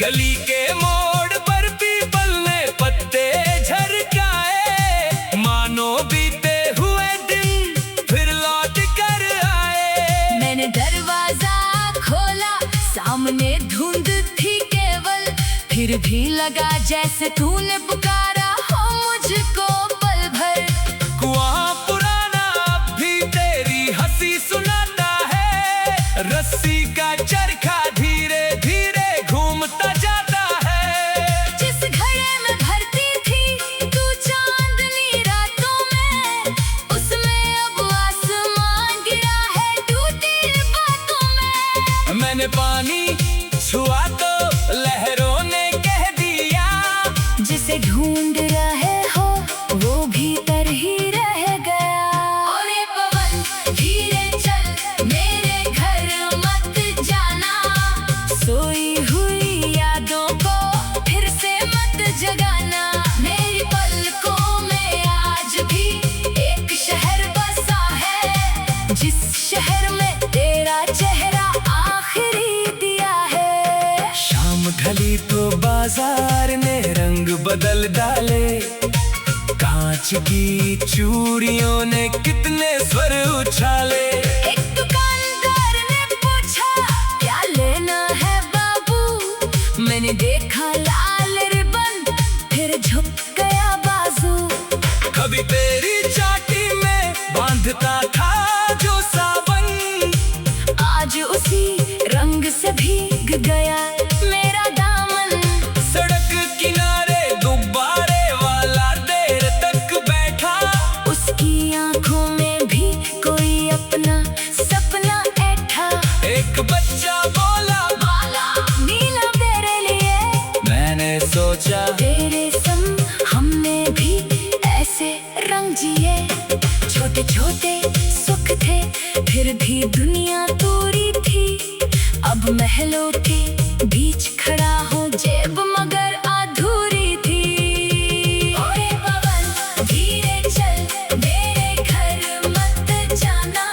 गली के मोड़ पर पीपल ने पत्ते झरकाए, मानो बीते हुए दिन फिर लौट कर आए। मैंने दरवाजा खोला, सामने धुंध थी केवल, फिर भी लगा जैसे तूने पुकारा हो मुझको पल भर। कुआं पुराना अब भी तेरी हंसी सुनाता है, रस्सी का चरखा धीरे धीरे घूमता जाता है। जिस घड़े में भरती थी तू चांदनी रातों में, उसमें अब आसमान गिरा है टूटी बातों में। मैंने पानी छुआ तो लहरों ने कह दिया, जिसे ढूंढ रहे हो वो भीतर ही रह गया। ओरे पवन धीरे चल, मेरे घर मत जाना, सोई हुई यादों को फिर से मत जगाना। मेरी पलकों में आज भी एक शहर बसा है, जिस शहर में तेरा चेहरा आखिरी दिया है। शाम ढली तो बाजार ने रंग बदल डाले, कांच की चूड़ियों ने कितने स्वर उछाले। एक दुकानदार ने पूछा क्या लेना है बाबू, मैंने देखा लाल रिबन फिर झुक गया बाजू। कभी तेरी चाटी में बांधता था जो सावन, आज उसी रंग से भीग गया मेरा दामन। सड़क किनारे गुब्बारे वाला देर तक बैठा, उसकी आंखों में भी कोई अपना सपना ऐठा। एक बच्चा बोला माला नीला तेरे लिए, मैंने सोचा तेरे संग हमने भी ऐसे रंग जिए। छोटे छोटे सुख थे फिर भी दुनिया दूरी थी, अब महलों के बीच खड़ा हूँ जेब मगर अधूरी थी। ओरे पवन धीरे चल, मेरे घर मत जाना,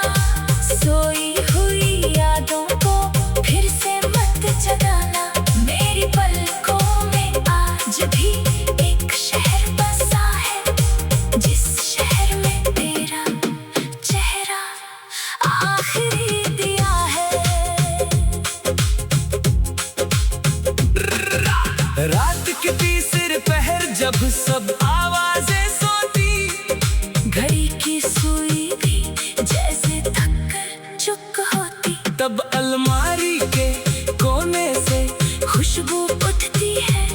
सोई हुई यादों को फिर से मत जगाना। मेरी पलकों में आज भी एक शहर बसा है, जिस शहर में तेरा चेहरा आखिरी दिया है। रात की तीसरी पहर जब सब आवाजें सोती, घड़ी की सुई भी जैसे थक कर चुप होती, तब अलमारी के कोने से खुशबू उठती है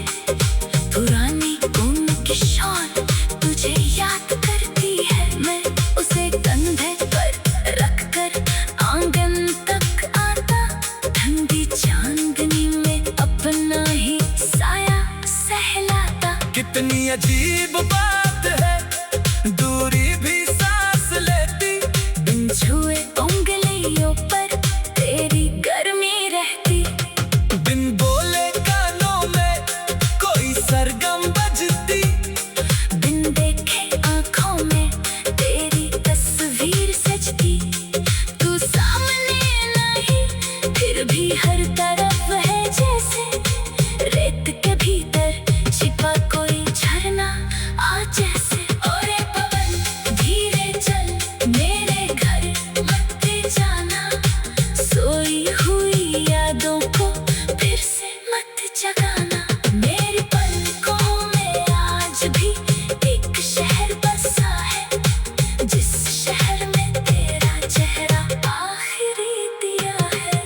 पुरानी ऊन की शॉल तुझे याद करती है। मैं उसे कंधे पर रख कर आंगन तक आता, ठंडी चांदनी में अपना ही साया सहलाता। कितनी अजीब बात है, दूरी भी सांस लेती, बिन छुए उंगलियों पर तेरी गर्मी रहती। बिन बोले कानों में कोई सरगम बजती, बिन देखे आँखों में तेरी तस्वीर सजती। तू सामने नहीं फिर भी हर तरफ है, जैसे रेत के भीतर छिपा कोई झरना आ जैसे। ओरे पवन धीरे चल, मेरे घर मत जाना, सोई हुई यादों को फिर से मत जगाना। मेरी पलकों में आज भी एक शहर बसा है, जिस शहर में तेरा चेहरा आखिरी दिया है।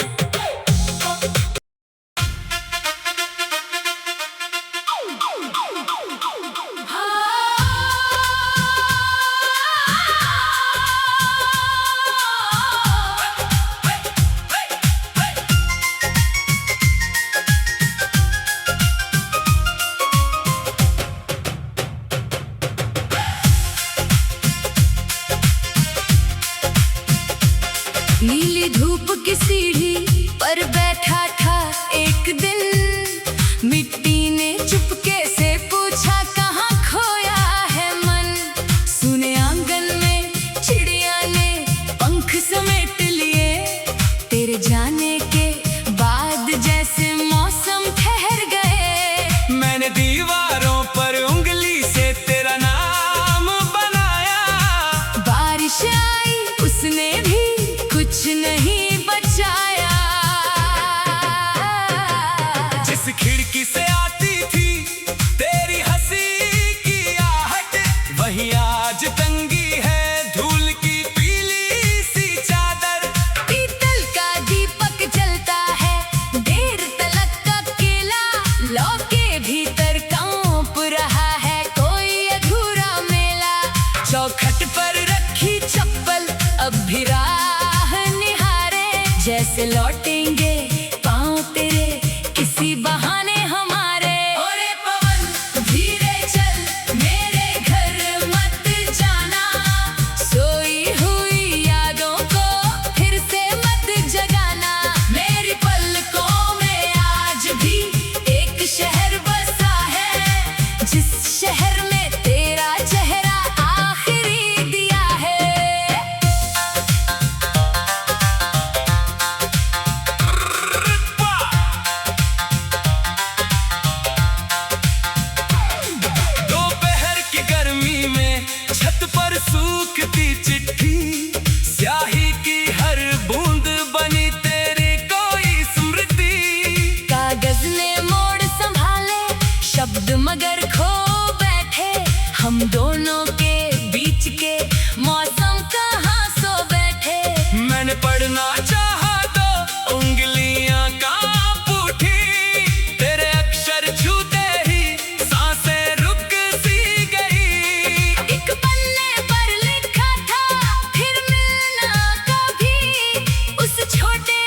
नीली धूप की सीढ़ी पर बैठा था एक दिन, मिट्टी ने चुपके से पूछा कहाँ खोया है मन। सुने आंगन में चिड़िया ने पंख समेट लिए, तेरे जाने के बाद जैसे मौसम ठहर गया। मगर खो बैठे हम दोनों के बीच के मौसम कहाँ सो बैठे। मैंने पढ़ना चाहा तो उंगलियां कांप उठी, तेरे अक्षर छूते ही सांसें रुक सी गई। एक पन्ने पर लिखा था फिर मिलना कभी, उस छोटे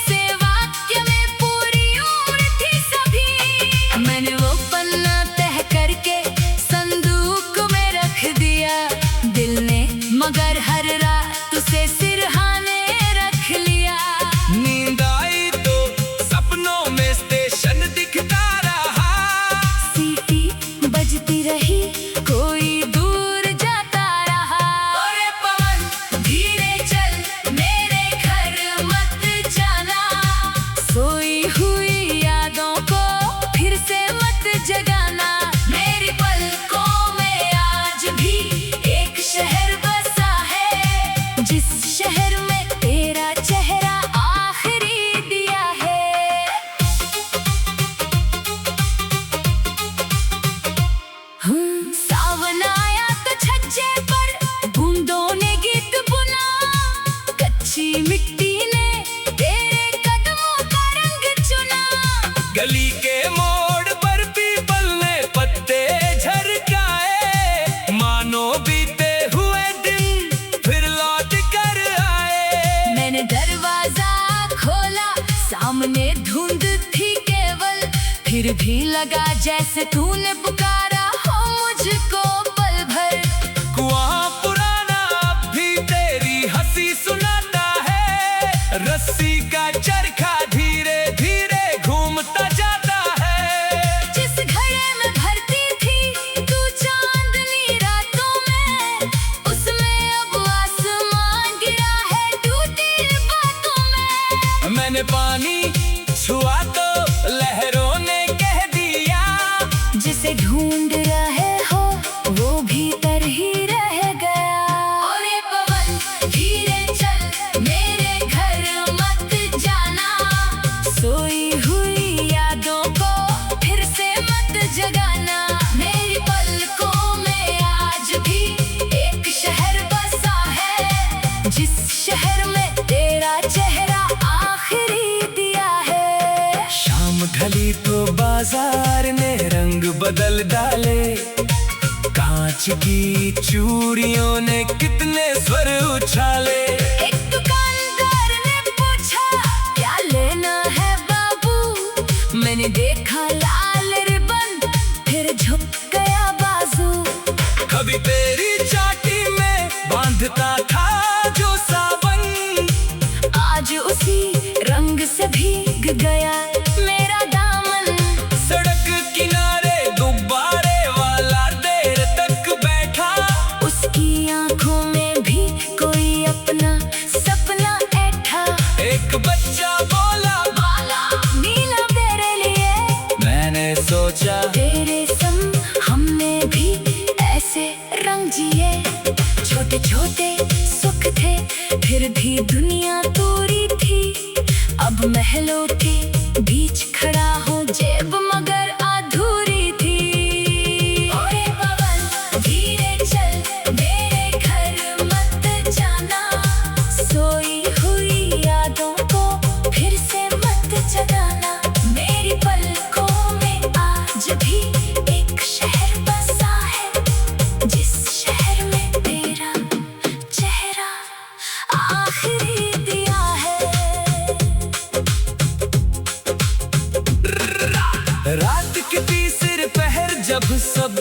से वाक्य में पूरी उम्र थी सभी। मैंने वो पन्ना तह करके संदूक में रख दिया, दिल ने मगर हर रात उसे सिरहाने रख लिया। नींद आई तो सपनों में स्टेशन दिखता रहा, सीटी बजती रही कोई दूर जाता रहा। ओरे पवन धीरे चल मेरे घर मत जाना, सोई हुई यादों को फिर से मत जगाना। मेरी पलकों में आज भी एक शहर बसा है, जिस शहर में तेरा चेहरा आखिरी दिया है। सावन आया तो छज्जे पर बूंदों ने गीत बुना, कच्ची मिट्टी ने तेरे कदमों का रंग चुना। गली के मोड़ पर पीपल ने पत्ते झरकाए, मानो बीते हुए दिन फिर लौट कर आए। मैंने दरवाजा खोला, सामने धुंध थी केवल, फिर भी लगा जैसे तूने पुकारा हो मुझको पल भर। कुआं पुराना अब भी तेरी हंसी सुनाता है, रस्सी का चरखा धीरे धीरे घूमता जाता है। जिस घड़े में भरती थी तू चांदनी रातों में, उसमें अब आसमान गिरा है टूटी बातों में। मैंने पानी छुआ तो लहरों ने कह दिया, जिसे ढूंढ रहे हो वो भीतर ही रह गया। ओरे पवन धीरे चल मेरे घर मत जाना, सोई हुई यादों को फिर से मत जगाना। मेरी पलकों में आज भी एक शहर बसा है, जिस शहर में तेरा चेहरा आखिरी दिया है। शाम ढली तो बाजार ने रंग बदल डाले, कांच की चूड़ियों ने कितने स्वर उछाले। एक दुकानदार ने पूछा क्या लेना है बाबू, मैंने देखा लाल रिबन फिर झुक गया बाजू। कभी तेरी चाटी में बांधता था जो सावन, आज उसी रंग से भीग गया मेरा दामन। सड़क किनारे गुब्बारे वाला देर तक बैठा, उसकी आंखों में भी कोई अपना सपना ऐठा। एक बच्चा बोला बाला नीला तेरे लिए, मैंने सोचा तेरे संग हमने भी ऐसे रंग जिए। छोटे छोटे सुख थे फिर भी दुनिया दूरी थी, अब महलों के बीच खड़ा हूँ जेब मगर अधूरी थी। ओरे पवन धीरे चल मेरे घर मत जाना, सोई हुई यादों को फिर से मत जगाना। मेरी पलकों में आज भी एक शहर बसा है, जिस शहर में तेरा चेहरा आखिरी दिया है। रात के तीसरे पहर जब सब